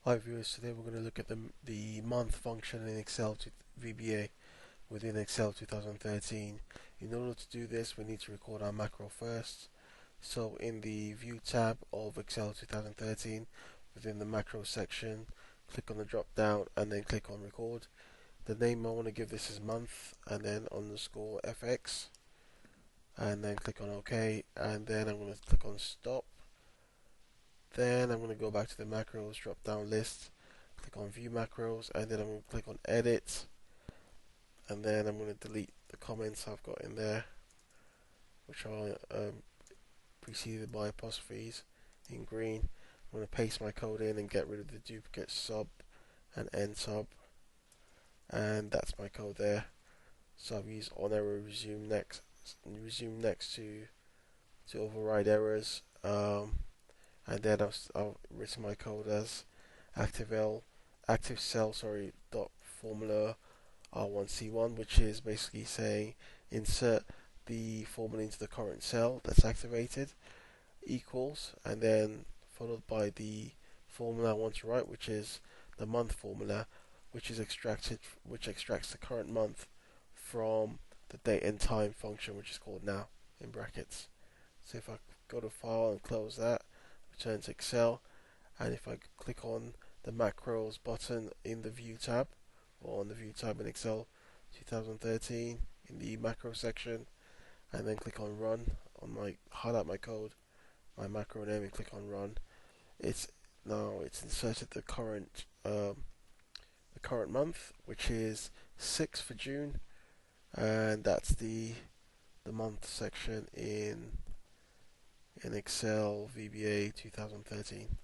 Hi viewers, today we're going to look at the month function in Excel to VBA within Excel 2013. In order to do this, we need to record our macro first. So in the View tab of Excel 2013, within the macro section, click on the drop down and then click on record. The name I want to give this is month, and then underscore FX, and then click on OK, and then I'm going to click on stop. Then I'm going to go back to the macros drop down list, click on view macros, and then I'm going to click on edit, and then I'm going to delete the comments I've got in there, which are preceded by apostrophes in green. I'm going to paste my code in and get rid of the duplicate sub and end sub, and that's my code there. So I've used on error resume next to override errors, and then I've written my code as active cell dot formula R1C1, which is basically saying insert the formula into the current cell that's activated, equals, and then followed by the formula I want to write, which is the month formula, which extracts the current month from the date and time function, which is called now in brackets. So if I go to file and close that, return to Excel, and if I click on the macros button in the view tab, or on the view tab in Excel 2013 in the macro section, and then click on run, highlight my code, my macro name, and click on run, it's inserted the current month, which is 6th for June, and that's the month section in Excel VBA 2013.